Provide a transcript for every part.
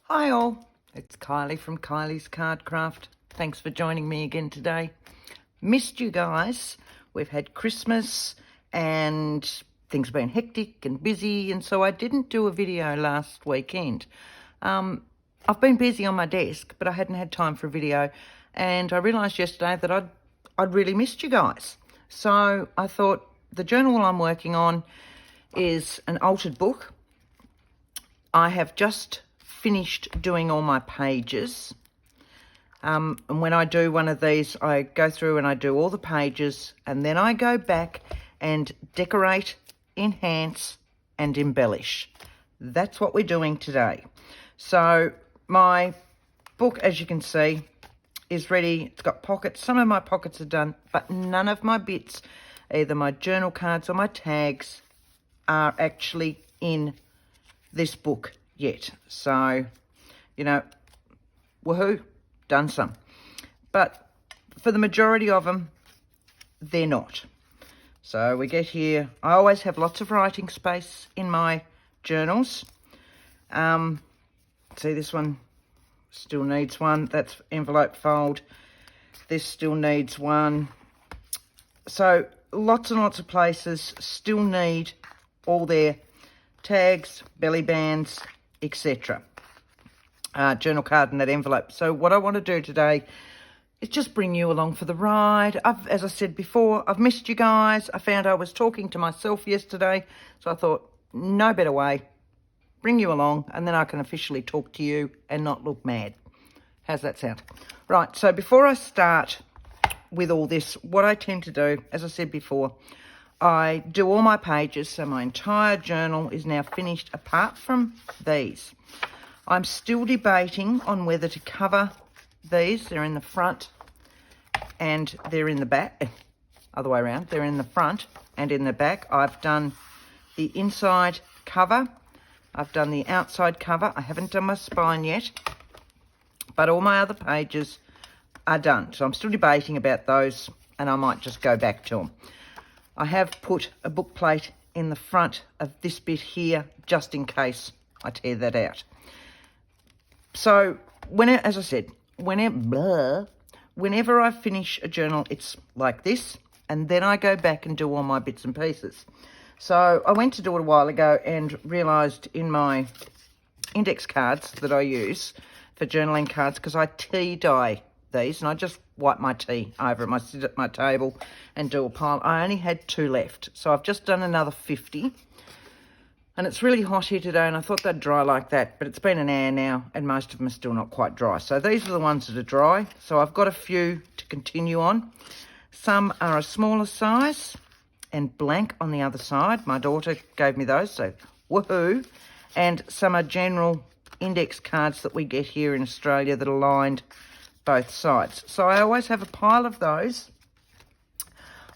Hi all, it's Kylie from Kylie's Card Craft. Thanks for joining me again today. Missed you guys. We've had Christmas and things have been hectic and busy, and so I didn't do a video last weekend. I've been busy on my desk, but I hadn't had time for a video, and I realised yesterday that I'd really missed you guys. So I thought the journal I'm working on is an altered book. I have just finished doing all my pages, and when I do one of these, I go through and I do all the pages, and then I go back and decorate, enhance and embellish. That's what we're doing today. So my book, as you can see, is ready. It's got pockets. Some of my pockets are done, but none of my bits, either my journal cards or my tags, are actually in this book yet. So, you know, woohoo, done some. But for the majority of them, they're not. So we get here. I always have lots of writing space in my journals. See, this one still needs one. That's envelope fold. This still needs one. So lots and lots of places still need all their tags, belly bands, etc. Journal card and that envelope. So what I want to do today is just bring you along for the ride. As I said before, I've missed you guys. I found I was talking to myself yesterday, so I thought no better way. Bring you along, and then I can officially talk to you and not look mad. How's that sound? Right, so before I start with all this, what I tend to do, as I said before, I do all my pages, so my entire journal is now finished apart from these. I'm still debating on whether to cover these. They're in the front and they're in the back. Other way around. They're in the front and in the back. I've done the inside cover. I've done the outside cover. I haven't done my spine yet, but all my other pages are done. So I'm still debating about those, and I might just go back to them. I have put a book plate in the front of this bit here, just in case I tear that out. So, as I said, whenever I finish a journal, it's like this, and then I go back and do all my bits and pieces. So I went to do it a while ago and realised in my index cards that I use for journaling cards, because I tea dye these, and I just wipe my tea over them. I sit at my table and do a pile. I only had 2 left, so I've just done another 50. And it's really hot here today, and I thought they'd dry like that, but it's been an hour now, and most of them are still not quite dry. So these are the ones that are dry. So I've got a few to continue on. Some are a smaller size and blank on the other side. My daughter gave me those, so woohoo. And some are general index cards that we get here in Australia that are lined both sides. So I always have a pile of those.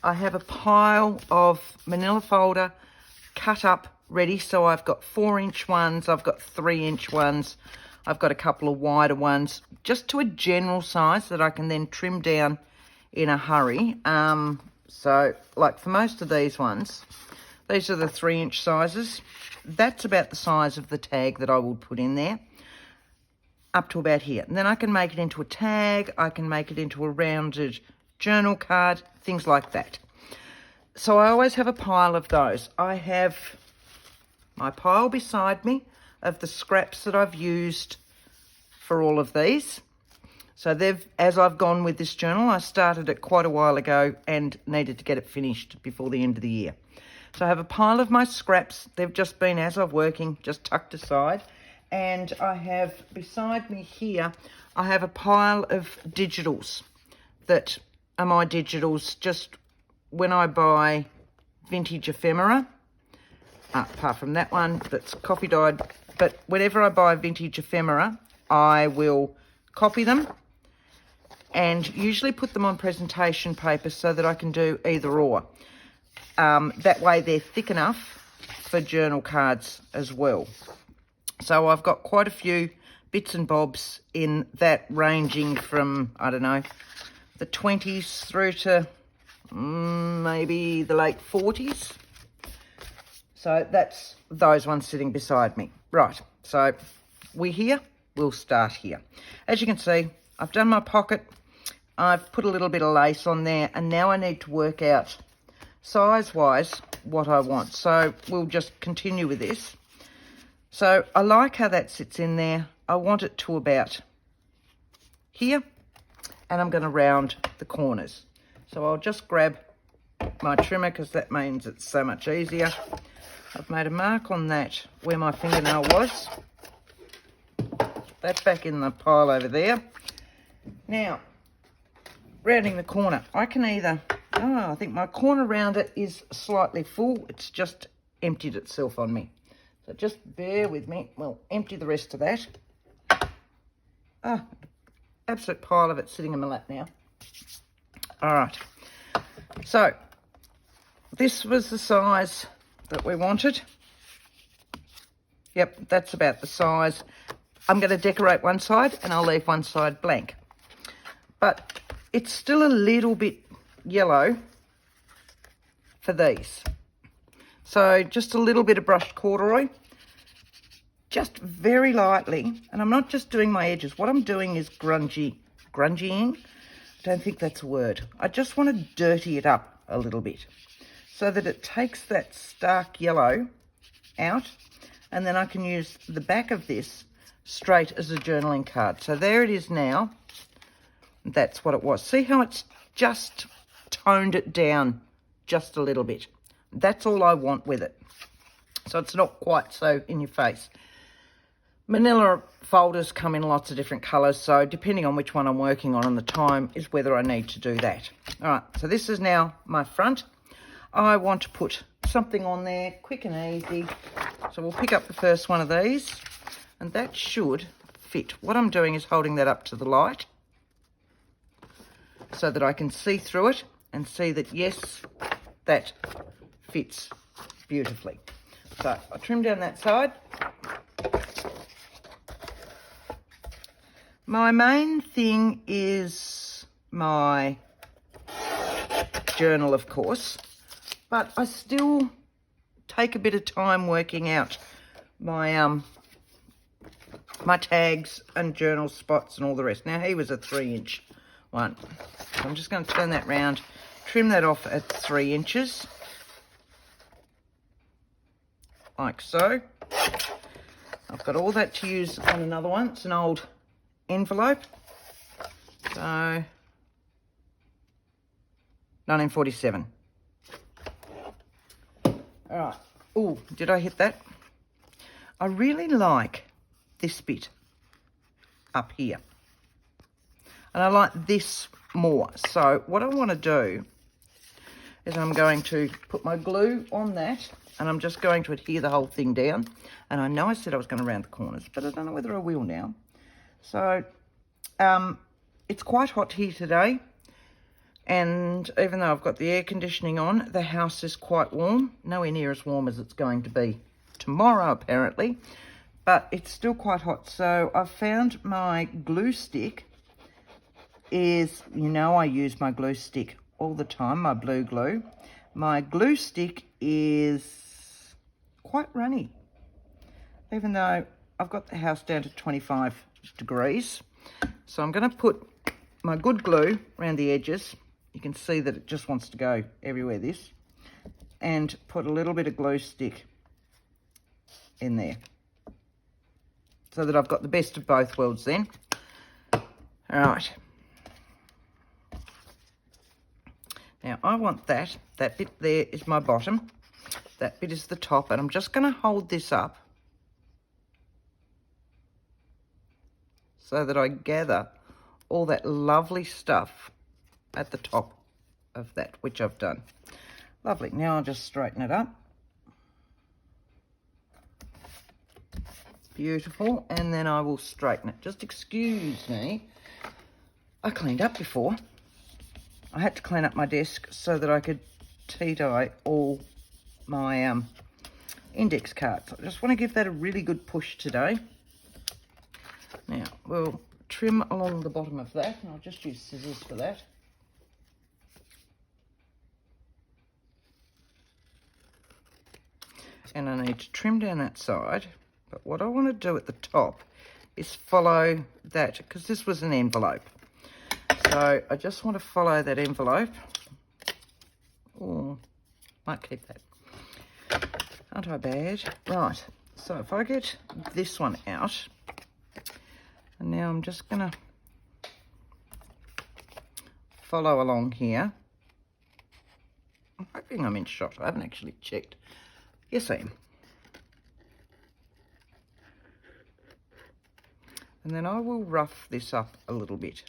I have a pile of manila folder cut up ready. So I've got 4-inch ones, I've got 3-inch ones, I've got a couple of wider ones, just to a general size that I can then trim down in a hurry. So like for most of these ones, these are the 3-inch sizes. That's about the size of the tag that I would put in there, up to about here. And then I can make it into a tag, I can make it into a rounded journal card, things like that. So I always have a pile of those. I have my pile beside me of the scraps that I've used for all of these. So as I've gone with this journal, I started it quite a while ago and needed to get it finished before the end of the year. So I have a pile of my scraps. They've just been, as I'm working, just tucked aside. And I have beside me here, I have a pile of digitals that are my digitals just when I buy vintage ephemera, apart from that one that's coffee dyed. But whenever I buy vintage ephemera, I will copy them and usually put them on presentation paper so that I can do either or. That way they're thick enough for journal cards as well. So I've got quite a few bits and bobs in that, ranging from, I don't know, the 20s through to maybe the late 40s. So that's those ones sitting beside me. Right, so we're here. we'll start here. As you can see, I've done my pocket. I've put a little bit of lace on there, and now I need to work out size-wise what I want. So we'll just continue with this. So I like how that sits in there. I want it to about here, and I'm going to round the corners. So I'll just grab my trimmer because that means it's so much easier. I've made a mark on that where my fingernail was. That back in the pile over there. Now, rounding the corner, I can either, I think my corner rounder is slightly full. It's just emptied itself on me. So just bear with me. We'll empty the rest of that. Absolute pile of it sitting in my lap now. All right. So this was the size that we wanted. Yep, that's about the size. I'm going to decorate one side and I'll leave one side blank. But it's still a little bit yellow for these. So just a little bit of brushed corduroy, just very lightly. And I'm not just doing my edges. What I'm doing is grungying. I don't think that's a word. I just want to dirty it up a little bit so that it takes that stark yellow out, and then I can use the back of this straight as a journaling card. So there it is now. That's what it was. See how it's just toned it down just a little bit. That's all I want with it. So it's not quite so in your face. Manila folders come in lots of different colours, so depending on which one I'm working on and the time is whether I need to do that. All right, so this is now my front. I want to put something on there, quick and easy. So we'll pick up the first one of these, and that should fit. What I'm doing is holding that up to the light so that I can see through it and see that, yes, that fits beautifully. So I'll trim down that side. My main thing is my journal, of course, but I still take a bit of time working out my my tags and journal spots and all the rest. Now, he was a 3-inch one. So I'm just going to turn that round, trim that off at 3 inches, like so. I've got all that to use on another one. It's an old envelope. So 1947. All right. Oh, did I hit that? I really like this bit up here. And I like this more. So what I want to do is I'm going to put my glue on that, and I'm just going to adhere the whole thing down. And I know I said I was going to round the corners, but I don't know whether I will now. So it's quite hot here today. And even though I've got the air conditioning on, the house is quite warm. Nowhere near as warm as it's going to be tomorrow, apparently. But it's still quite hot. So I've found my glue stick is, you know, I use my glue stick all the time, my blue glue. My glue stick is quite runny, even though I've got the house down to 25 degrees. So I'm going to put my good glue around the edges. You can see that it just wants to go everywhere, this. And put a little bit of glue stick in there, so that I've got the best of both worlds then. All right. Now I want that bit there is my bottom, that bit is the top, and I'm just going to hold this up so that I gather all that lovely stuff at the top of that, which I've done. Lovely. Now I'll just straighten it up. Beautiful. And then I will straighten it. Just excuse me. I cleaned up before. I had to clean up my desk so that I could tea dye all my index cards. I just want to give that a really good push today. Now we'll trim along the bottom of that, and I'll just use scissors for that. And I need to trim down that side, but what I want to do at the top is follow that, because this was an envelope. So I just want to follow that envelope. Oh, might keep that. Aren't I bad? Right, so if I get this one out, and now I'm just going to follow along here. I'm hoping I'm in shot. I haven't actually checked. Yes, I am. And then I will rough this up a little bit.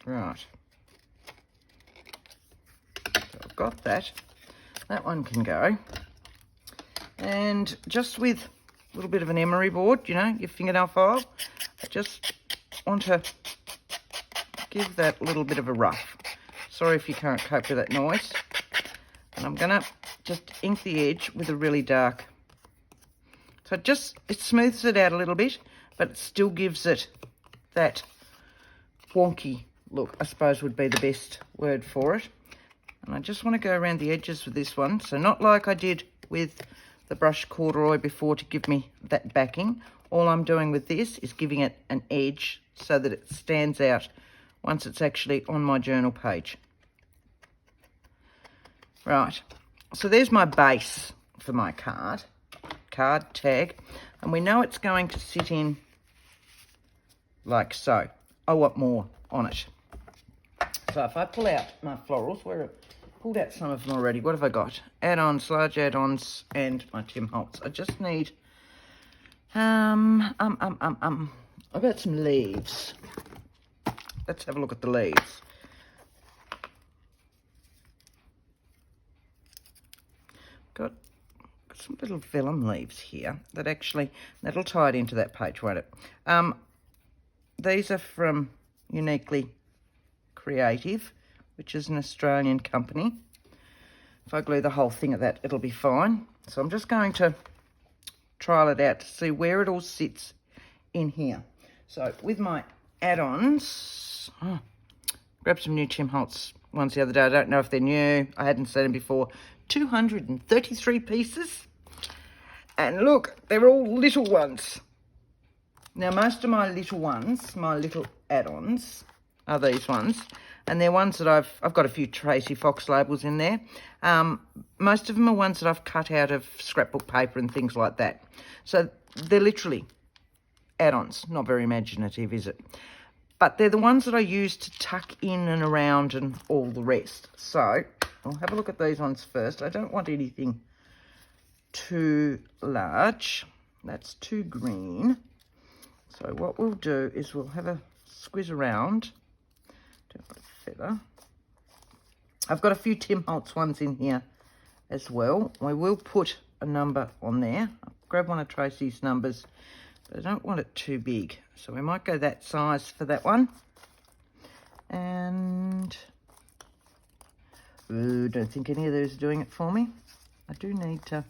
Right. So I've got that. That one can go. And just with a little bit of an emery board, you know, your fingernail file, I just want to give that a little bit of a rough. Sorry if you can't cope with that noise. And I'm going to just ink the edge with a really dark. So it smooths it out a little bit, but it still gives it that wonky look, I suppose would be the best word for it. And I just want to go around the edges with this one. So not like I did with the brush corduroy before to give me that backing. All I'm doing with this is giving it an edge so that it stands out once it's actually on my journal page. Right, so there's my base for my card tag, and we know it's going to sit in like so. I want more on it. So if I pull out my florals, where I've pulled out some of them already, what have I got? Add-ons, large add-ons, and my Tim Holtz. I just need, I've got some leaves. Let's have a look at the leaves. Got some little vellum leaves here that'll tie it into that page, won't it? These are from Uniquely Creative, which is an Australian company. If I glue the whole thing at that, it'll be fine. So I'm just going to trial it out to see where it all sits in here. So with my add-ons, grabbed some new Tim Holtz ones the other day. I don't know if they're new. I hadn't seen them before. 233 pieces. And look, they're all little ones. Now, most of my little ones, my little add-ons, are these ones. And they're ones that I've got a few Tracy Fox labels in there. Most of them are ones that I've cut out of scrapbook paper and things like that. So they're literally add-ons. Not very imaginative, is it? But they're the ones that I use to tuck in and around and all the rest. So I'll have a look at these ones first. I don't want anything too large. That's too green. So what we'll do is we'll have a squiz around. Don't want a feather. I've got a few Tim Holtz ones in here as well. We will put a number on there. I'll grab one of Tracy's numbers, but I don't want it too big. So we might go that size for that one. And don't think any of those are doing it for me. I do need to.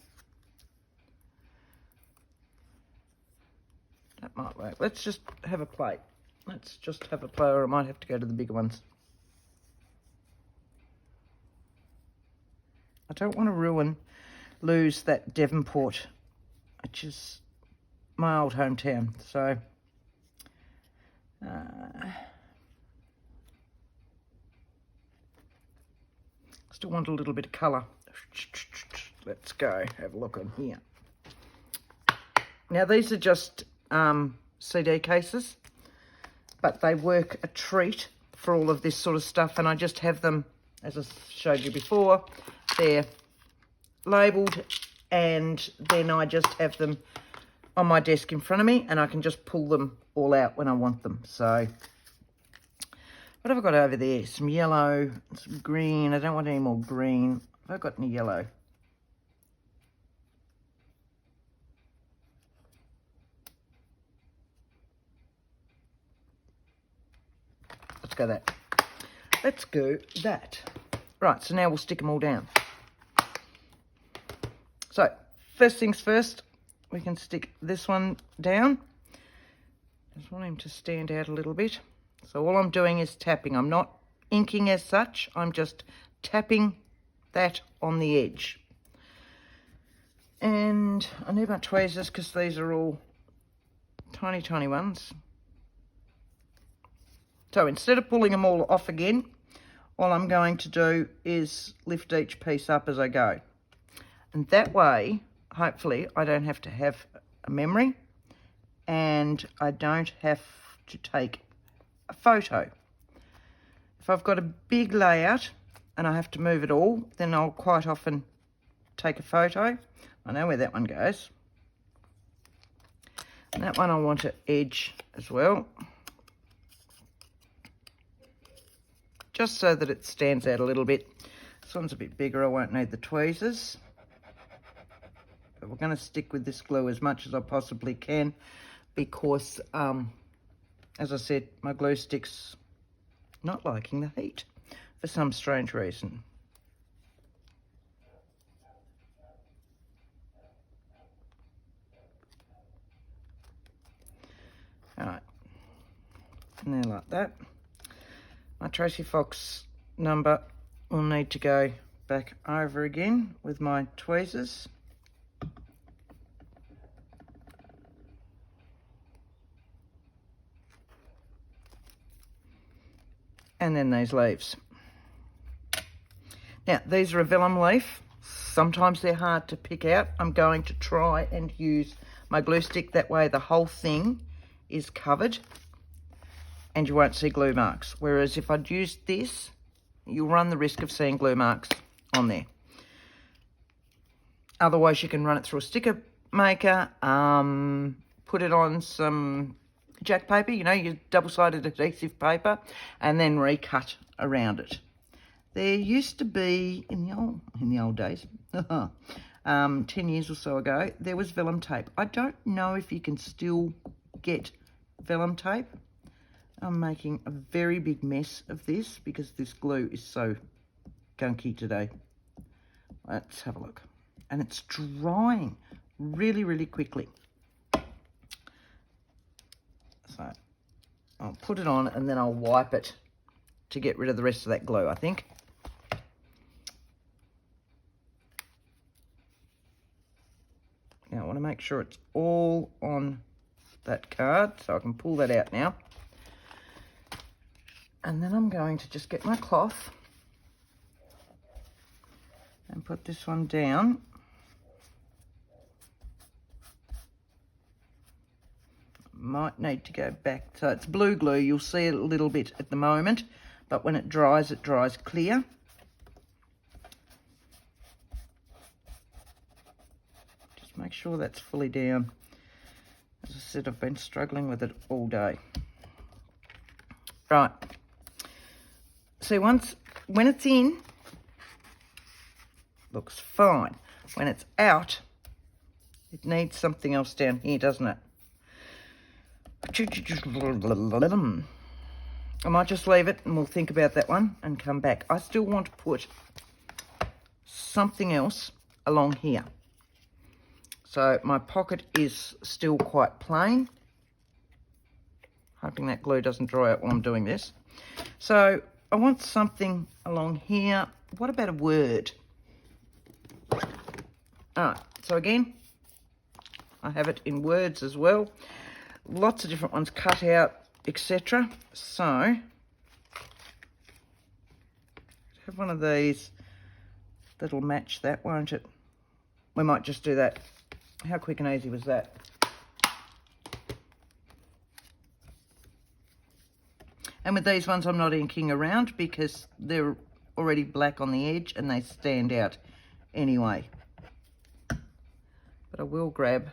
That might work. Let's just have a play. Let's just have a play, or I might have to go to the bigger ones. I don't want to lose that Devonport, which is my old hometown. So, still want a little bit of colour. Let's go have a look on here. Now, these are just CD cases, but they work a treat for all of this sort of stuff, and I just have them, as I showed you before, they're labelled, and then I just have them on my desk in front of me, and I can just pull them all out when I want them. So what have I got over there? Some yellow, some green. I don't want any more green. Have I got any yellow? Let's go that. Let's go that. Right, so now we'll stick them all down. So, first things first, we can stick this one down. Just want him to stand out a little bit. So all I'm doing is tapping. I'm not inking as such. I'm just tapping that on the edge. And I need my tweezers because these are all tiny, tiny ones. So instead of pulling them all off again, all I'm going to do is lift each piece up as I go. And that way, hopefully, I don't have to have a memory and I don't have to take a photo. If I've got a big layout and I have to move it all, then I'll quite often take a photo. I know where that one goes. And that one I want to edge as well, just so that it stands out a little bit. This one's a bit bigger, I won't need the tweezers. But we're going to stick with this glue as much as I possibly can because, as I said, my glue stick's not liking the heat for some strange reason. Alright, and there like that. My Tracy Fox number will need to go back over again with my tweezers. And then these leaves. Now, these are a vellum leaf. Sometimes they're hard to pick out. I'm going to try and use my glue stick. That way the whole thing is covered and you won't see glue marks. Whereas if I'd used this, you'll run the risk of seeing glue marks on there. Otherwise, you can run it through a sticker maker, put it on some jack paper, you know, your double-sided adhesive paper, and then recut around it. There used to be, in the old days, 10 years or so ago, there was vellum tape. I don't know if you can still get vellum tape. I'm making a very big mess of this because this glue is so gunky today. Let's have a look. And it's drying really, really quickly. So I'll put it on and then I'll wipe it to get rid of the rest of that glue, I think. Now I want to make sure it's all on that card, so I can pull that out now. And then I'm going to just get my cloth and put this one down. Might need to go back. So it's blue glue. You'll see it a little bit at the moment, but when it dries clear. Just make sure that's fully down. As I said, I've been struggling with it all day. Right. See, when it's in, looks fine. When it's out, it needs something else down here, doesn't it? I might just leave it and we'll think about that one and come back. I still want to put something else along here. So my pocket is still quite plain. Hoping that glue doesn't dry out while I'm doing this. So I want something along here. What about a word? Alright, so again, I have it in words as well. Lots of different ones cut out, etc. So, have one of these that'll match that, won't it? We might just do that. How quick and easy was that? And with these ones, I'm not inking around because they're already black on the edge and they stand out anyway. But I will grab,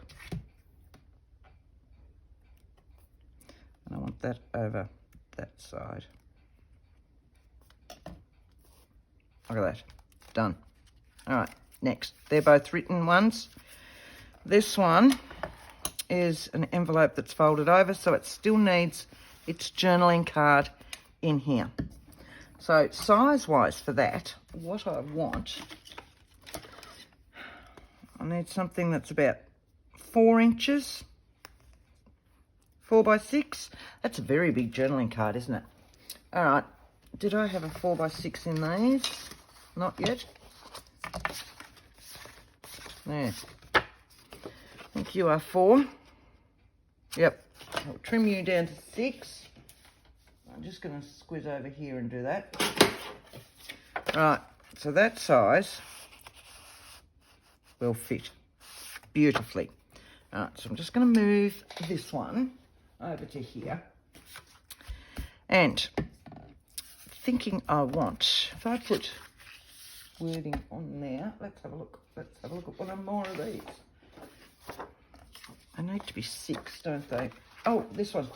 and I want that over that side. Look at that, done. All right, next, they're both written ones. This one is an envelope that's folded over, so it still needs its journaling card in here. So size-wise for that, what I want, I need something that's about 4 inches 4x6. That's a very big journaling card, isn't it? All right. Did I have a 4x6 in these? Not yet. There. I think you are 4. Yep. I'll trim you down to 6. I'm just going to squiz over here and do that. Right. So that size will fit beautifully. All right. So I'm just going to move this one over to here. And thinking I want, if I put wording on there, let's have a look. Let's have a look at one more of these. They need to be 6, don't they? Oh, this one.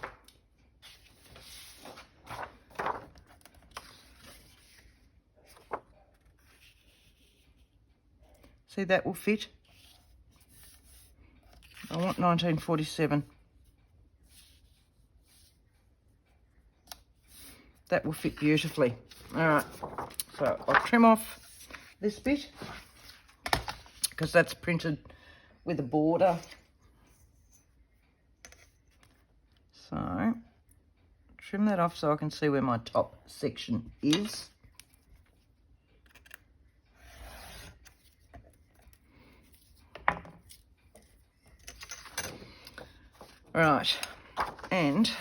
See, that will fit. I want 1947. That will fit beautifully. All right, so I'll trim off this bit because that's printed with a border. So trim that off so I can see where my top section is. Right, and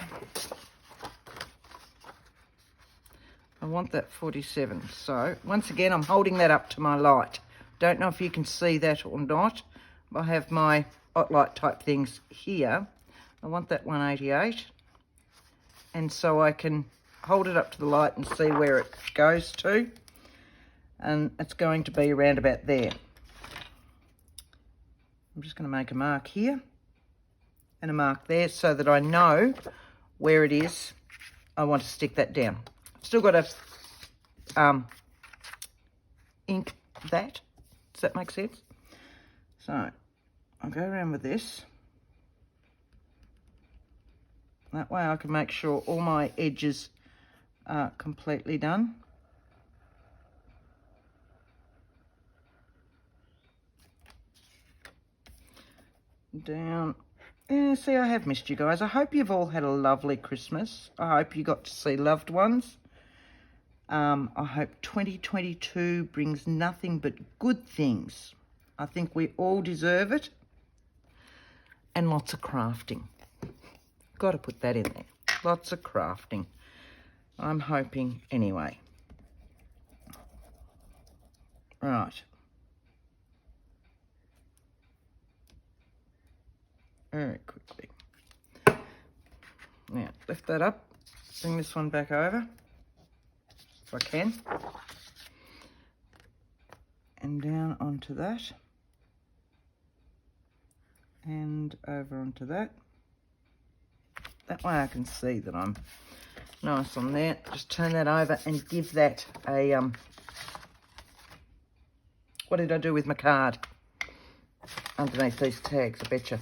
I want that 47. So once again, I'm holding that up to my light. Don't know if you can see that or not. I have my hot light type things here. I want that 188. And so I can hold it up to the light and see where it goes to. And it's going to be around about there. I'm just going to make a mark here and a mark there so that I know where it is I want to stick that down. Still got to ink that. Does that make sense? So I'll go around with this. That way I can make sure all my edges are completely done. Down. Yeah, see, I have missed you guys. I hope you've all had a lovely Christmas. I hope you got to see loved ones. I hope 2022 brings nothing but good things. I think we all deserve it. And lots of crafting. Got to put that in there. Lots of crafting. I'm hoping anyway. Right. Very quickly. Now, lift that up. Bring this one back over. If I can. And down onto that. And over onto that. That way I can see that I'm nice on there. Just turn that over and give that a, what did I do with my card? Underneath these tags, I betcha.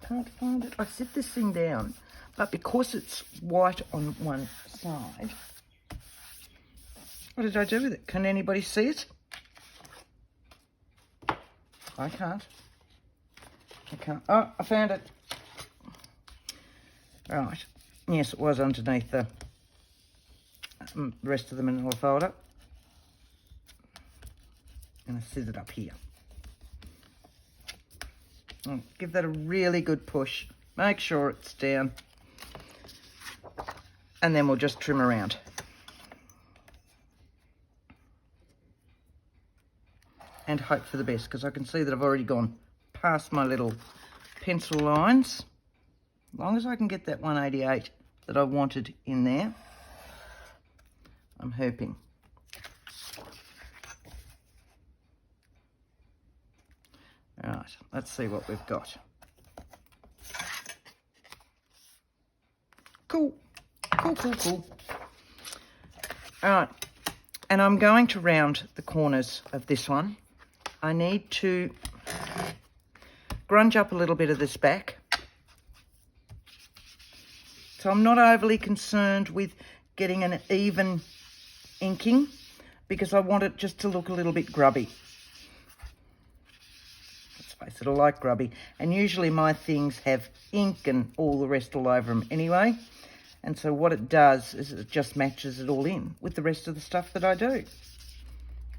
Can't find it. I set this thing down, but because it's white on one side, what did I do with it? Can anybody see it? I can't. I can't. Oh, I found it. Right. Yes, it was underneath the rest of the manila folder. And I sit it up here. I'll give that a really good push. Make sure it's down. And then we'll just trim around. And hope for the best, because I can see that I've already gone past my little pencil lines. As long as I can get that 188 that I wanted in there, I'm hoping. All right, let's see what we've got. Cool, cool, cool, cool. All right, and I'm going to round the corners of this one. I need to grunge up a little bit of this back. So I'm not overly concerned with getting an even inking because I want it just to look a little bit grubby. space. It'll like grubby. And usually my things have ink and all the rest all over them anyway. And so what it does is it just matches it all in with the rest of the stuff that I do.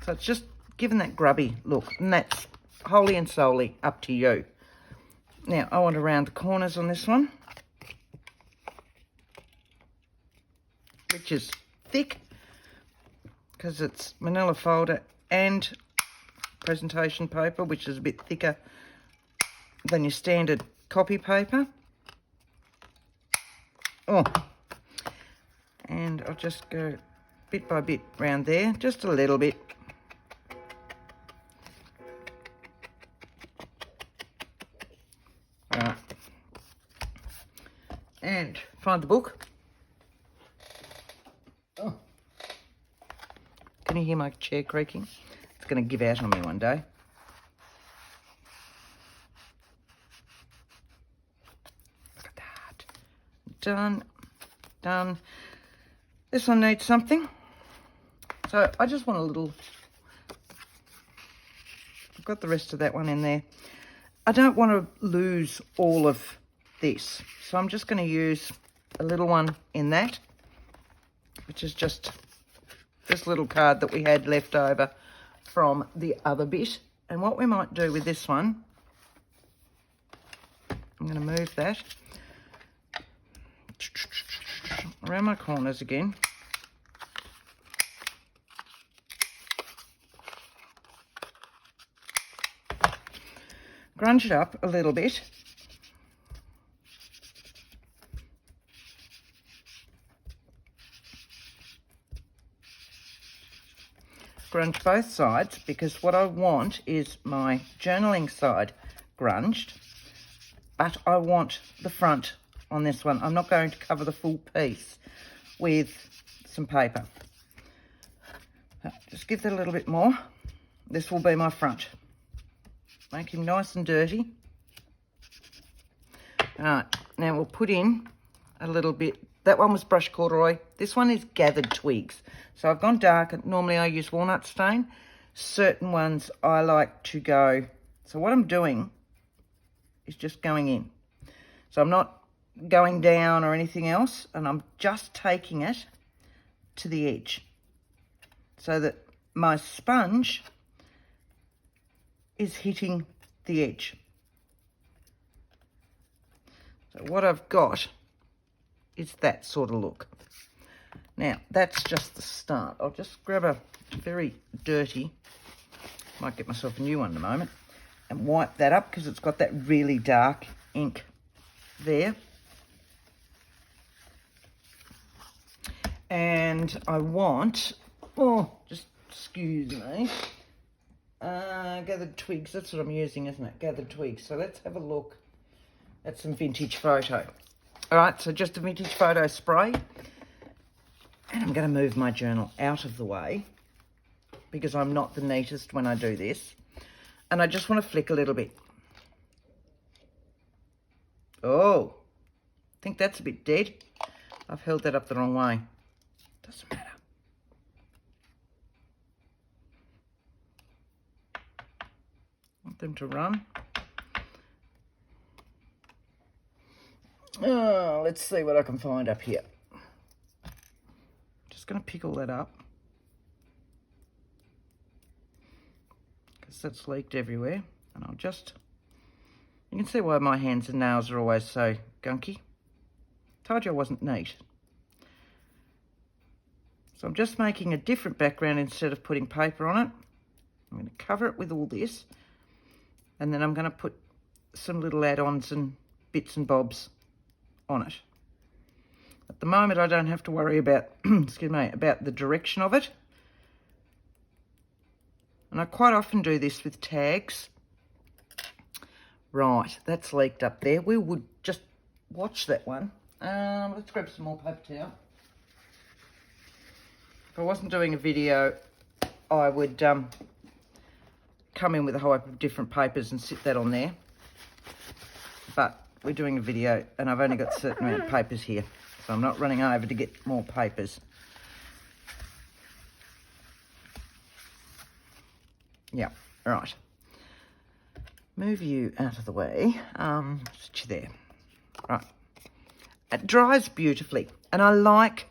So it's just giving that grubby look, and that's wholly and solely up to you. Now, I want to round the corners on this one, which is thick because it's manila folder and presentation paper, which is a bit thicker than your standard copy paper. Oh, and I'll just go bit by bit round there, just a little bit. Right. And find the book. Oh. Can you hear my chair creaking? It's going to give out on me one day. Look at that. Done. Done. This one needs something. So I just want a little... I've got the rest of that one in there. I don't want to lose all of this. So I'm just going to use a little one in that, which is just this little card that we had left over from the other bit. And what we might do with this one, I'm going to move that around my corners again. Grunge it up a little bit. Grunge both sides, because what I want is my journaling side grunged, but I want the front on this one. I'm not going to cover the full piece with some paper. Just give that a little bit more. This will be my front. Make him nice and dirty. All right, now we'll put in a little bit. That one was brush corduroy. This one is gathered twigs. So I've gone dark. Normally I use walnut stain. Certain ones I like to go. So what I'm doing is just going in. So I'm not going down or anything else. And I'm just taking it to the edge so that my sponge is hitting the edge. So what I've got is that sort of look. Now, that's just the start. I'll just grab a very dirty, might get myself a new one in a moment, and wipe that up because it's got that really dark ink there. And I want, oh, just excuse me, gathered twigs, that's what I'm using, isn't it? Gathered twigs. So let's have a look at some vintage photo. All right, so just a vintage photo spray. And I'm going to move my journal out of the way because I'm not the neatest when I do this. And I just want to flick a little bit. Oh, I think that's a bit dead. I've held that up the wrong way. Doesn't matter. Want them to run. Oh, let's see what I can find up here. Just going to pick all that up because that's leaked everywhere. And I'll just, you can see why my hands and nails are always so gunky. Told you I wasn't neat. So I'm just making a different background instead of putting paper on it. I'm going to cover it with all this. And then I'm going to put some little add-ons and bits and bobs on it. At the moment, I don't have to worry about, excuse me, about the direction of it. And I quite often do this with tags. Right, that's leaked up there. We would just watch that one. Let's grab some more paper towel. If I wasn't doing a video, I would come in with a whole heap of different papers and sit that on there. But we're doing a video and I've only got a certain amount of papers here. So I'm not running over to get more papers. Yeah, right. move you out of the way. Sit you there. Right. It dries beautifully, and I like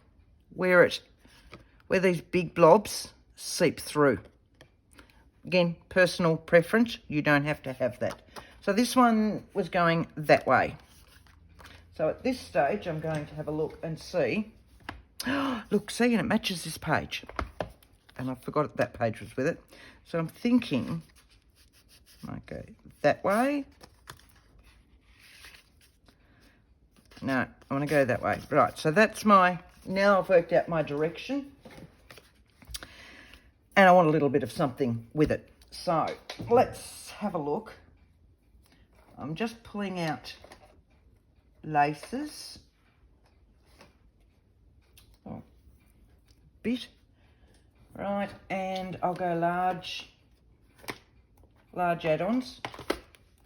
where these big blobs seep through. Again, personal preference. You don't have to have that. So this one was going that way. So at this stage, I'm going to have a look and see. Look, see, and it matches this page. And I forgot that page was with it. So I'm thinking, might go that way. No, I want to go that way. Right, so that's now I've worked out my direction. And I want a little bit of something with it. So let's have a look. I'm just pulling out laces. Oh, bit. Right, and I'll go large add-ons.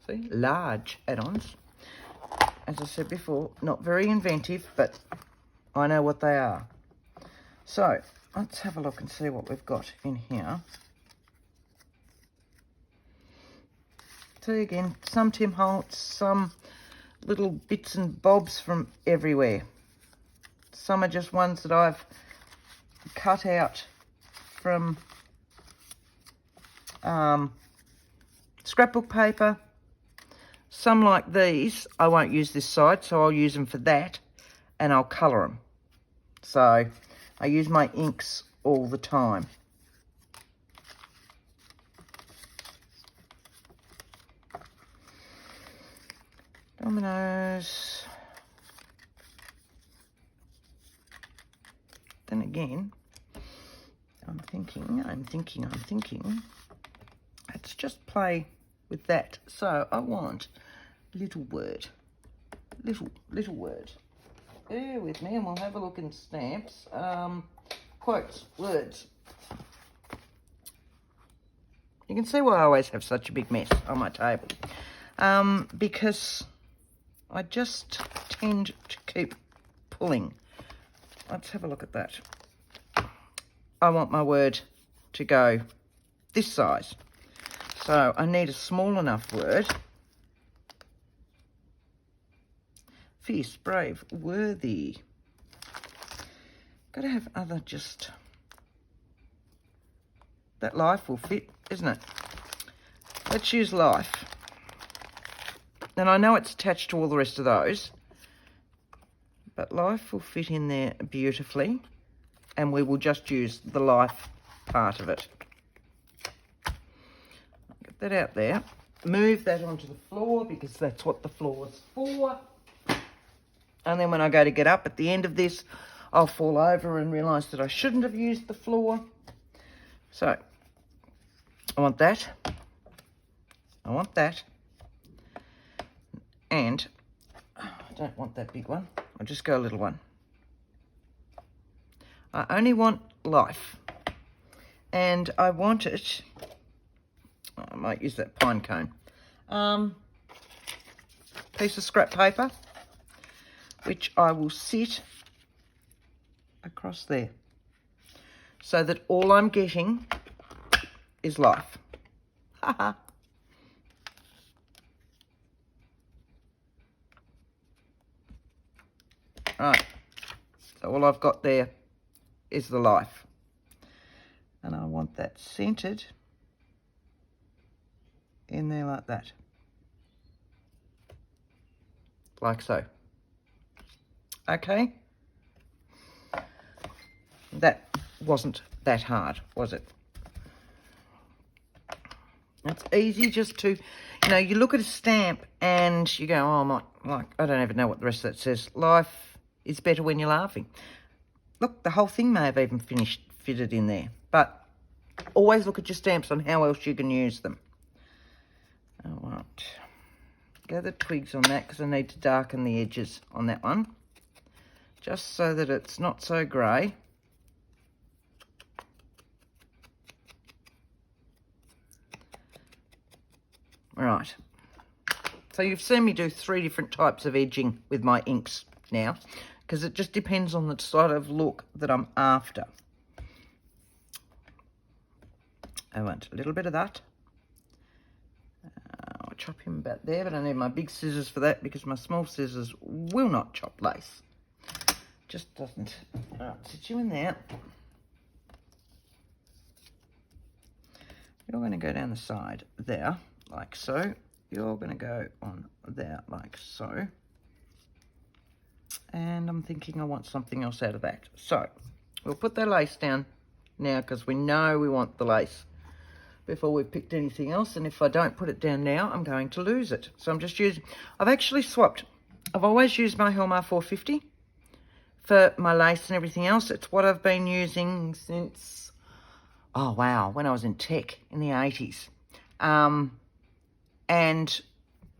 See, large add-ons. As I said before, not very inventive, but I know what they are. So let's have a look and see what we've got in here. See again, some Tim Holtz, some little bits and bobs from everywhere. Some are just ones that I've cut out from scrapbook paper. Some like these, I won't use this side, so I'll use them for that, and I'll colour them. So I use my inks all the time. Dominoes. Then again, I'm thinking, let's just play with that. So I want little word. Little word. Bear with me and we'll have a look in stamps. Quotes, words. You can see why I always have such a big mess on my table. Because I just tend to keep pulling. Let's have a look at that. I want my word to go this size. So I need a small enough word. Fierce, brave, worthy. Got to have other just... That life will fit, isn't it? Let's use life. And I know it's attached to all the rest of those. But life will fit in there beautifully. And we will just use the life part of it. Get that out there. Move that onto the floor because that's what the floor is for. And then when I go to get up at the end of this, I'll fall over and realise that I shouldn't have used the floor. So, I want that. I want that. And I don't want that big one. I'll just go a little one. I only want life. And I want it... I might use that pine cone. Piece of scrap paper, which I will sit across there. So that all I'm getting is life. Haha. Right. So all I've got there is the life. And I want that centred in there like that. Like so. Okay. That wasn't that hard, was it? It's easy just to, you know, you look at a stamp and you go, oh, I don't even know what the rest of that says. Life is better when you're laughing. Look, the whole thing may have even fitted in there. But always look at your stamps on how else you can use them. All right. Gather twigs on that because I need to darken the edges on that one. Just so that it's not so grey. Right. So you've seen me do 3 different types of edging with my inks now, because it just depends on the sort of look that I'm after. I want a little bit of that. chop him about there, but I need my big scissors for that because my small scissors will not chop lace. Just doesn't. All right, sit you in there. You're going to go down the side there, like so. You're going to go on there, like so. And I'm thinking I want something else out of that. So, we'll put the lace down now because we know we want the lace before we've picked anything else. And if I don't put it down now, I'm going to lose it. So I'm just using... I've actually swapped. I've always used my Helmar 450 for my lace and everything else. It's what I've been using since... Oh, wow, when I was in tech in the 80s.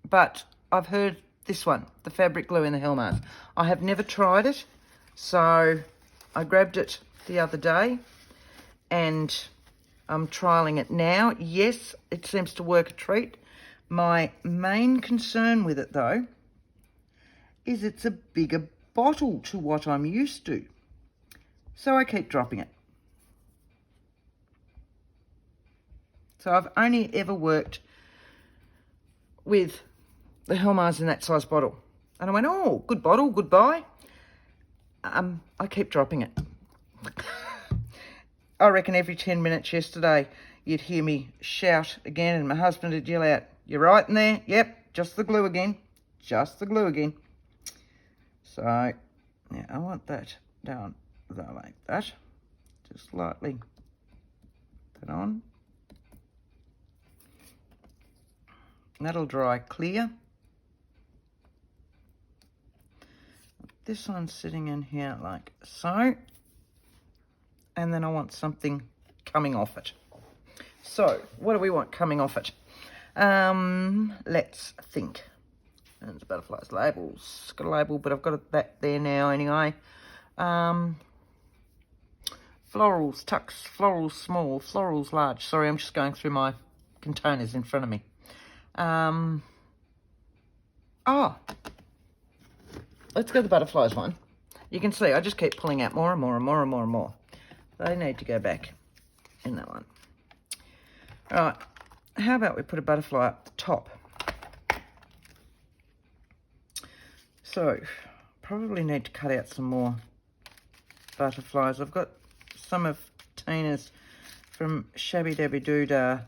But I've heard this one, the fabric glue in the Helmars. I have never tried it, so I grabbed it the other day and I'm trialling it now. Yes, it seems to work a treat. My main concern with it, though, is it's a bigger bottle to what I'm used to. So I keep dropping it. So I've only ever worked with the Helmars in that size bottle. And I went, oh, good bottle, goodbye. I keep dropping it. I reckon every 10 minutes yesterday, you'd hear me shout again and my husband would yell out, "You're right in there? Yep, just the glue again. Just the glue again." So, yeah, I want that down there like that. Just lightly put on. That'll dry clear. This one's sitting in here like so. And then I want something coming off it. So, what do we want coming off it? Let's think. And it's butterflies labels. Got a label, but I've got that there now anyway. Florals, tucks, florals small, florals large. Sorry, I'm just going through my containers in front of me. Let's go to the butterflies one. You can see I just keep pulling out more and more and more and more and more. They need to go back in that one. All right, how about we put a butterfly up the top? So, probably need to cut out some more butterflies. I've got some of Tina's from Shabby Dabby Doodah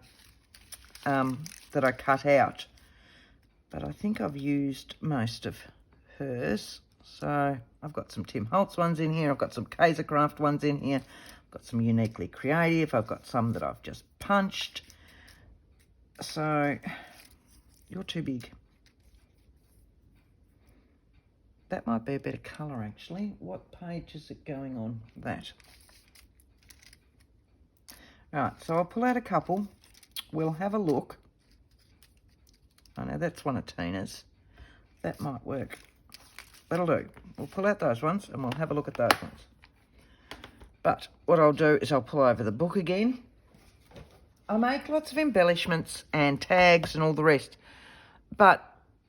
that I cut out, but I think I've used most of hers. So I've got some Tim Holtz ones in here, I've got some Kaisercraft ones in here, I've got some Uniquely Creative, I've got some that I've just punched. So you're too big. That might be a better colour actually. What page is it going on? That. Alright, so I'll pull out a couple. We'll have a look. I know that's one of Tina's. That might work. That'll do. We'll pull out those ones and we'll have a look at those ones. But what I'll do is I'll pull over the book again. I make lots of embellishments and tags and all the rest. But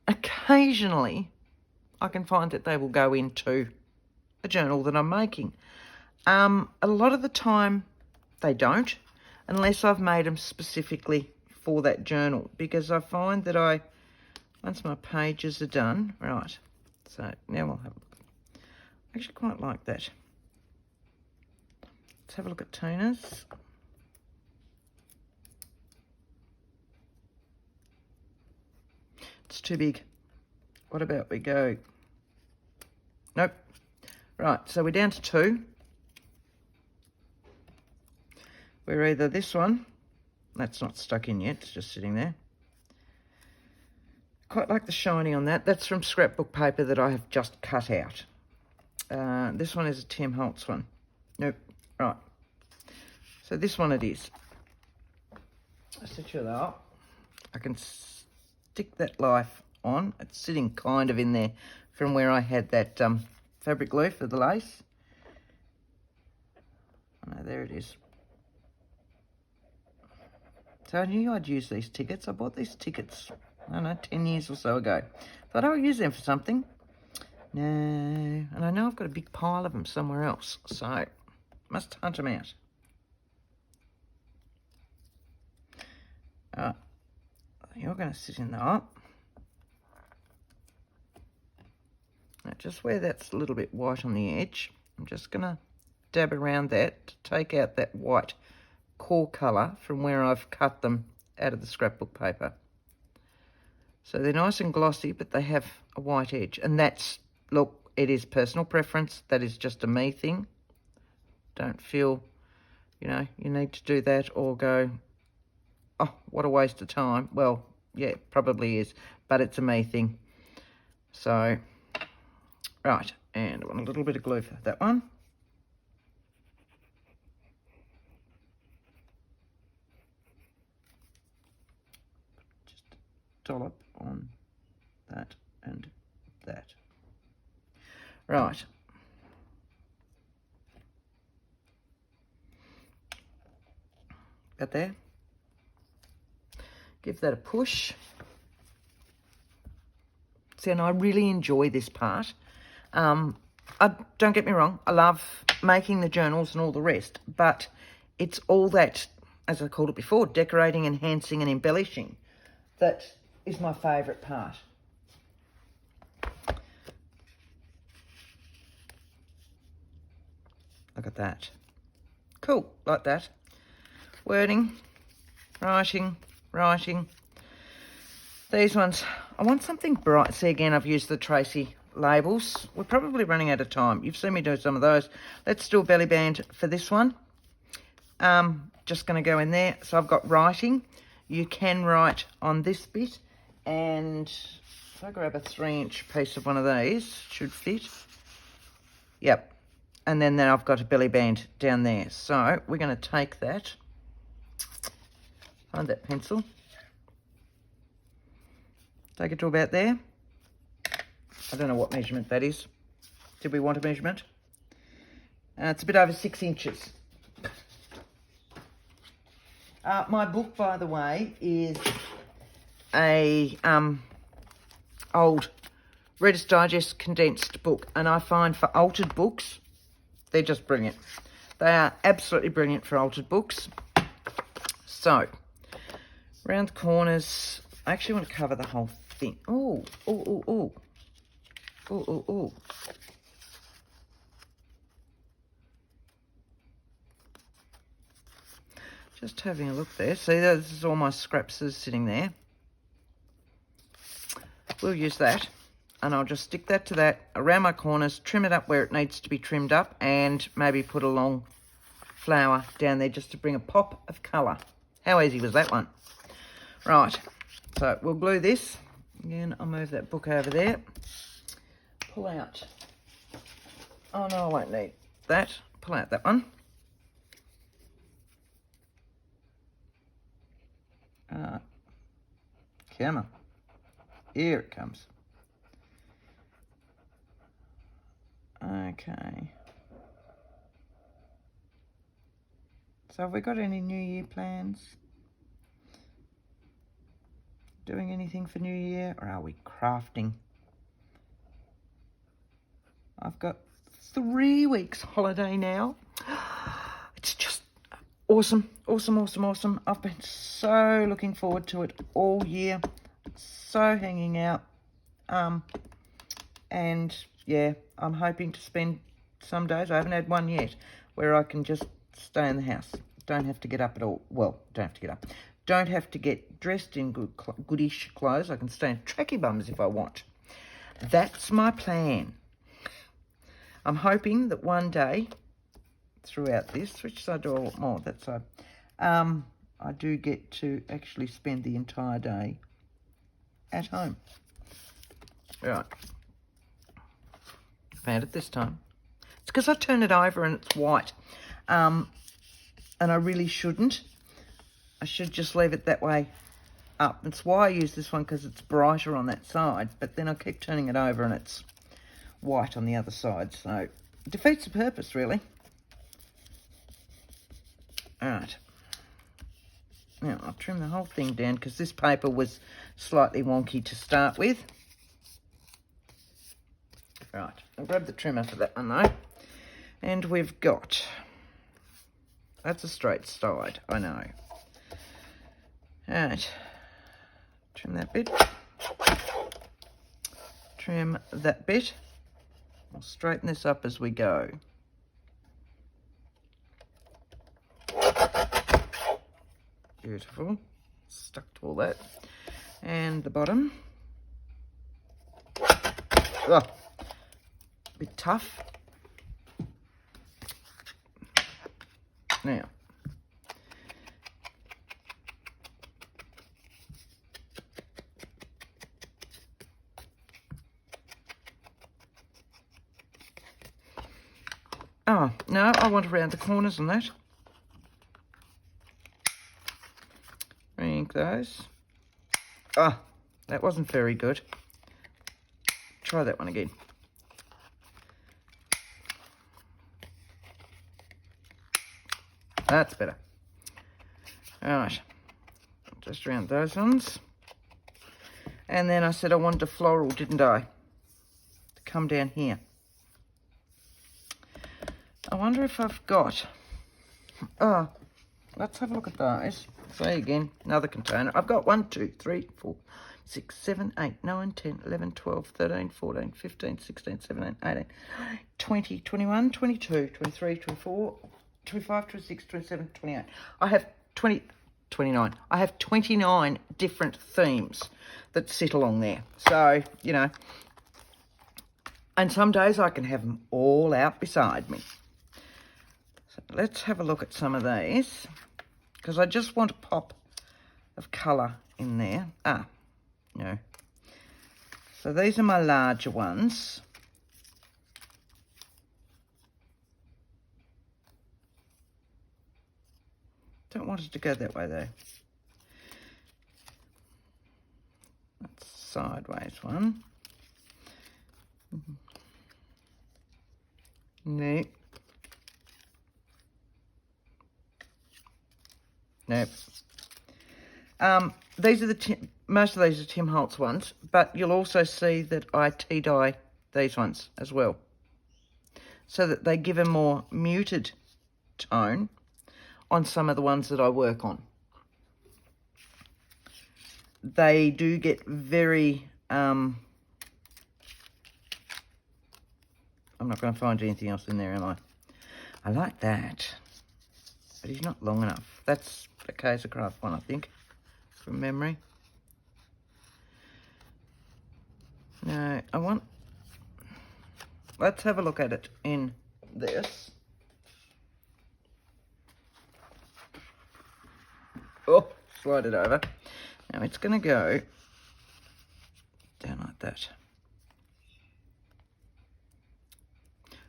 occasionally I can find that they will go into a journal that I'm making. A lot of the time they don't, unless I've made them specifically for that journal, because I find that once my pages are done, right, so now we'll have a look. I actually quite like that. Let's have a look at Tina's. It's too big. What about we go? Nope. Right, so we're down to 2. We're either this one, that's not stuck in yet, it's just sitting there. Quite like the shiny on that. That's from scrapbook paper that I have just cut out. This one is a Tim Holtz one. Nope. Right. So this one it is. I set you that up. I can stick that life on. It's sitting kind of in there from where I had that fabric glue for the lace. Oh, no, there it is. So I knew I'd use these tickets. I bought these tickets, I don't know, 10 years or so ago. Thought I'll use them for something. No, and I know I've got a big pile of them somewhere else, so must hunt them out. you're going to sit in that. Now, just where that's a little bit white on the edge, I'm just going to dab around that to take out that white core colour from where I've cut them out of the scrapbook paper. So they're nice and glossy, but they have a white edge. And that's, look, it is personal preference. That is just a me thing. Don't feel, you know, you need to do that or go, oh, what a waste of time. Well, yeah, it probably is, but it's a me thing. So, right, and I want a little bit of glue for that one. Just dollop on that and that. Right. Got there? Give that a push. See, and I really enjoy this part. Don't get me wrong, I love making the journals and all the rest, but it's all that, as I called it before, decorating, enhancing and embellishing, that is my favourite part. Look at that. Cool, like that. Wording, writing. These ones, I want something bright. See, again, I've used the Tracy labels. We're probably running out of time. You've seen me do some of those. Let's do a belly band for this one. Just going to go in there. So I've got writing. You can write on this bit. And if I grab a 3-inch piece of one of these, should fit. Yep. And then I've got a belly band down there. So we're going to take that. Find that pencil. Take it to about there. I don't know what measurement that is. Did we want a measurement? It's a bit over 6 inches. My book, by the way, is a old Reader's Digest condensed book. And I find for altered books, they're just brilliant. They are absolutely brilliant for altered books. So, around the corners, I actually want to cover the whole thing. Oh. Just having a look there. See, this is all my scraps sitting there. We'll use that. And I'll just stick that to that around my corners, trim it up where it needs to be trimmed up, and maybe put a long flower down there just to bring a pop of colour. How easy was that one? Right, so we'll glue this. Again, I'll move that book over there. Pull out. Oh no, I won't need that. Pull out that one. Come on. Here it comes. Okay. So have we got any New Year plans? Doing anything for New Year, or are we crafting? I've got 3 weeks holiday now. It's just awesome. I've been so looking forward to it all year. So hanging out. And yeah, I'm hoping to spend some days, I haven't had one yet, where I can just stay in the house. Don't have to get up at all. Well, don't have to get up. Don't have to get dressed in goodish clothes. I can stay in tracky bums if I want. That's my plan. I'm hoping that one day throughout this, which side do I want more? That side. I do get to actually spend the entire day at home. Right. Found it this time. It's because I turn it over and it's white. And I really shouldn't. I should just leave it that way up. That's why I use this one, because it's brighter on that side. But then I keep turning it over and it's white on the other side. So it defeats the purpose, really. All right. Now I'll trim the whole thing down because this paper was slightly wonky to start with. Right, I'll grab the trimmer for that one though. And we've got, that's a straight side, I know. Alright, Trim that bit. Trim that bit. I'll straighten this up as we go. Beautiful. Stuck to all that. And the bottom. Oh, a bit tough. Now, oh, no, I want around the corners on that. Ink those. Ah, that wasn't very good. Try that one again. That's better. All right, just around those ones. And then I said I wanted a floral, didn't I? To come down here. I wonder if I've got... Oh, let's have a look at those. Say again, another container. I've got 1, 2, 3, 4, 6, 7, 8, 9, 10, 11, 12, 13, 14, 15, 16, 17, 18, 20, 21, 22, 23, 24, 25, 26, 27, 28. I have 29. I have 29 different themes that sit along there. So, you know, and some days I can have them all out beside me. So let's have a look at some of these, because I just want a pop of colour in there. Ah, no. So these are my larger ones. Don't want it to go that way though. That's sideways one. Nope. Nope. These are most of these are Tim Holtz ones, but you'll also see that I tea dye these ones as well, so that they give a more muted tone on some of the ones that I work on. They do get very, I'm not going to find anything else in there, am I? I like that, but he's not long enough. That's a Kaiser Craft one, I think, from memory. No, let's have a look at it in this. Oh, slide it over. Now it's going to go down like that.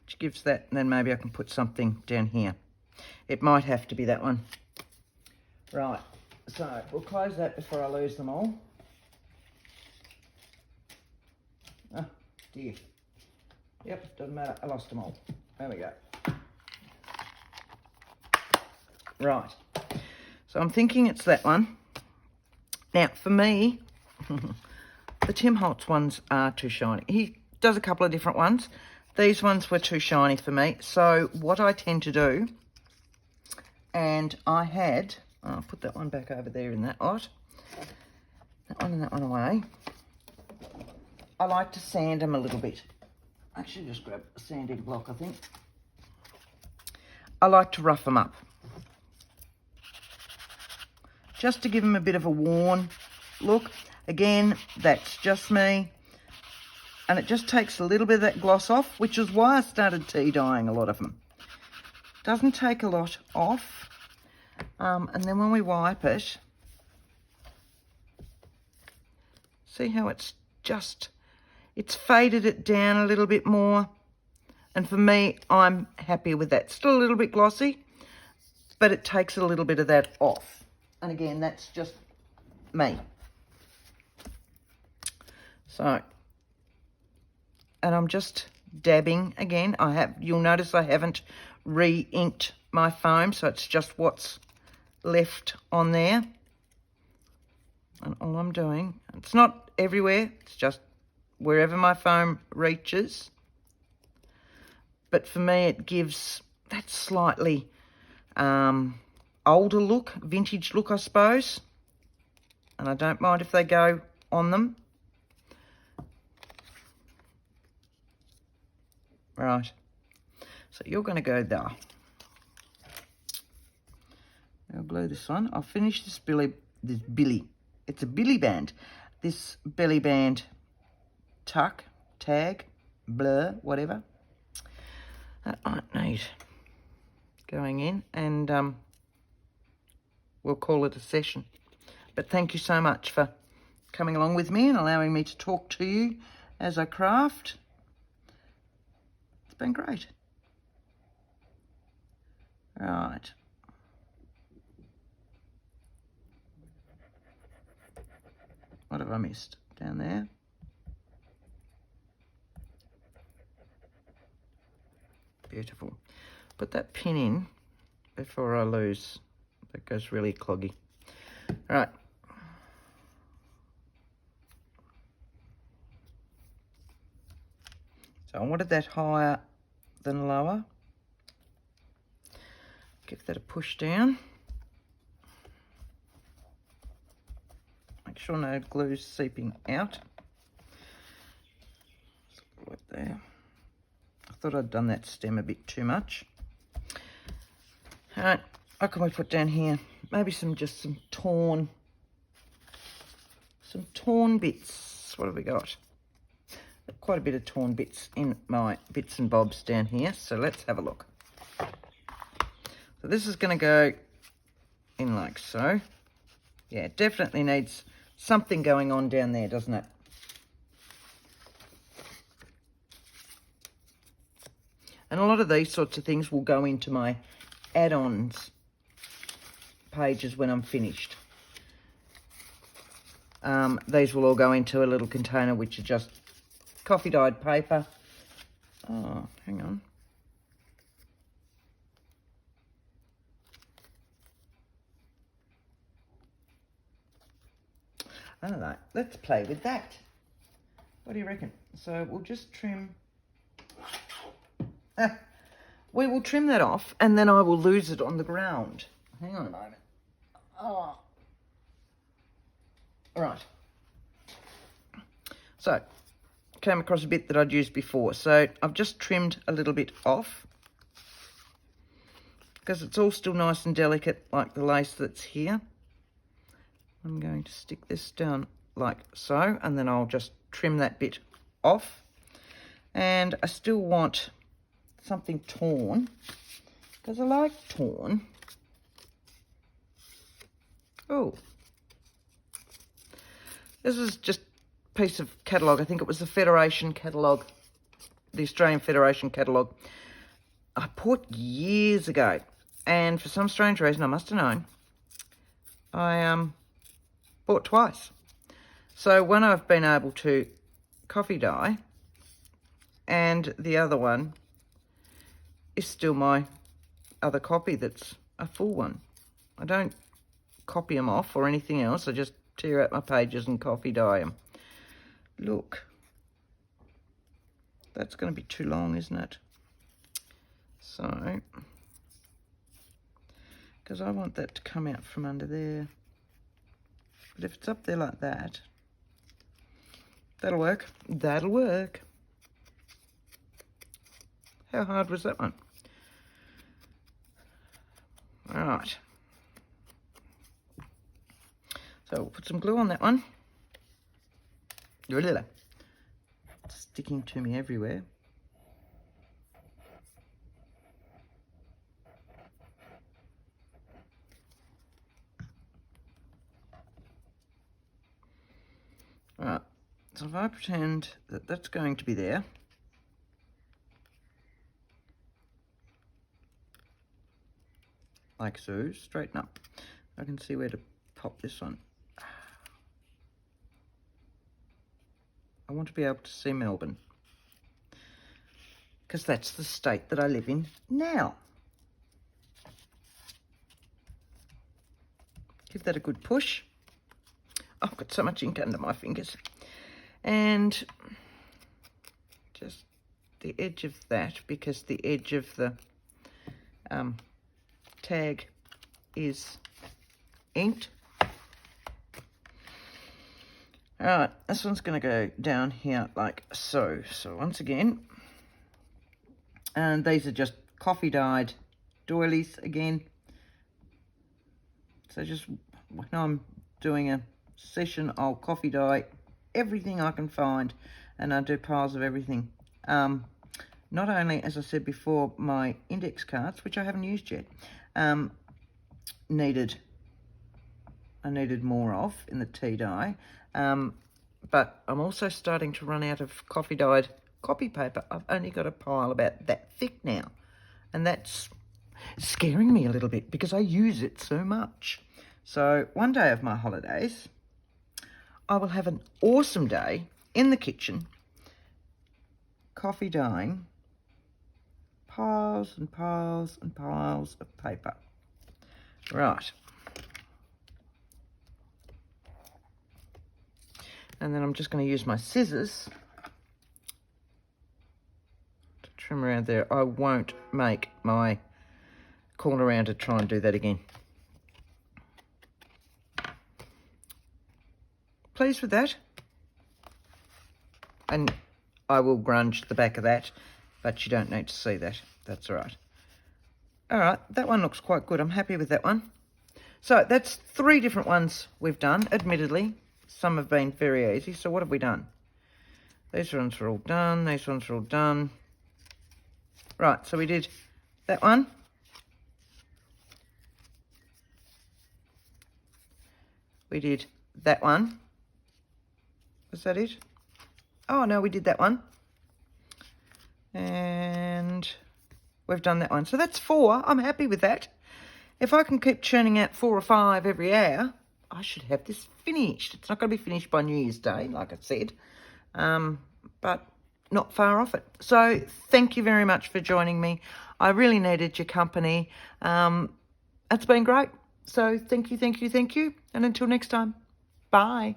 Which gives that, and then maybe I can put something down here. It might have to be that one. Right, so we'll close that before I lose them all. Oh, dear. Yep, doesn't matter, I lost them all. There we go. Right, so I'm thinking it's that one. Now, for me, the Tim Holtz ones are too shiny. He does a couple of different ones. These ones were too shiny for me. So what I tend to do, and I had, I'll put that one back over there in that lot. That one and that one away. I like to sand them a little bit. I should just grab a sanding block, I think. I like to rough them up, just to give them a bit of a worn look. Again, that's just me. And it just takes a little bit of that gloss off, which is why I started tea dyeing a lot of them. Doesn't take a lot off. And then when we wipe it, see how it's faded it down a little bit more. And for me, I'm happy with that. Still a little bit glossy, but it takes a little bit of that off. And again, that's just me. So, and I'm just dabbing again. You'll notice I haven't re-inked my foam, so it's just what's left on there. And all I'm doing, it's not everywhere, it's just wherever my foam reaches. But for me, it gives that slightly older look, vintage look, I suppose. And I don't mind if they go on them. Right, so you're going to go there. I'll glue this one. I'll finish this billy. It's a billy band. This belly band tuck, tag, blur, whatever. That might need going in, and we'll call it a session. But thank you so much for coming along with me and allowing me to talk to you as I craft. It's been great. Right. What have I missed? Down there. Beautiful. Put that pin in before I lose. That goes really cloggy. Right. So I wanted that higher than lower. Give that a push down. Make sure no glue's seeping out. Right there. I thought I'd done that stem a bit too much. All right, what can we put down here? Maybe some torn bits. What have we got? Quite a bit of torn bits in my bits and bobs down here. So let's have a look. So this is going to go in like so. Yeah, it definitely needs something going on down there, doesn't it? And a lot of these sorts of things will go into my add-ons pages when I'm finished. These will all go into a little container, which are just coffee dyed paper. Oh, hang on. I don't know. Let's play with that. What do you reckon? So we'll just trim. We will trim that off, and then I will lose it on the ground. Hang on a moment. Oh. All right. So, came across a bit that I'd used before. So I've just trimmed a little bit off because it's all still nice and delicate, like the lace that's here. I'm going to stick this down like so, and then I'll just trim that bit off. And I still want something torn, because I like torn. Oh, this is just a piece of catalogue. I think it was the Federation catalogue, the Australian Federation catalogue. I bought years ago, and for some strange reason, I must have known, I bought twice. So one I've been able to coffee dye, and the other one is still my other copy that's a full one. I don't copy them off or anything else. I just tear out my pages and coffee dye them. Look, that's going to be too long, isn't it? So, because I want that to come out from under there. But if it's up there like that, that'll work. That'll work. How hard was that one? All right. So we'll put some glue on that one. It's sticking to me everywhere. All right. So if I pretend that that's going to be there, like so, straighten up. I can see where to pop this one. I want to be able to see Melbourne, because that's the state that I live in now. Give that a good push. Oh, I've got so much ink under my fingers. And just the edge of that, because the edge of the tag is inked. All right, this one's going to go down here like so. So once again, and these are just coffee dyed doilies again. So just when I'm doing a session, I'll coffee dye everything I can find, and I do piles of everything. Not only, as I said before, my index cards, which I haven't used yet, I needed more of in the tea dye, but I'm also starting to run out of coffee dyed copy paper. I've only got a pile about that thick now, and that's scaring me a little bit because I use it so much. So one day of my holidays, I will have an awesome day in the kitchen, coffee dyeing piles and piles and piles of paper. Right. And then I'm just going to use my scissors to trim around there. I won't make my corner around to try and do that again. Pleased with that? And I will grunge the back of that, but you don't need to see that. That's all right. All right, that one looks quite good. I'm happy with that one. So that's 3 different ones we've done, admittedly. Some have been very easy. So what have we done? These ones are all done. These ones are all done. Right, so we did that one. We did that one. Was that it? Oh, no, we did that one. And we've done that one. So that's 4. I'm happy with that. If I can keep churning out 4 or 5 every hour, I should have this finished. It's not going to be finished by New Year's Day, like I said, but not far off it. So thank you very much for joining me. I really needed your company. It's been great. So thank you, thank you, thank you. And until next time, bye.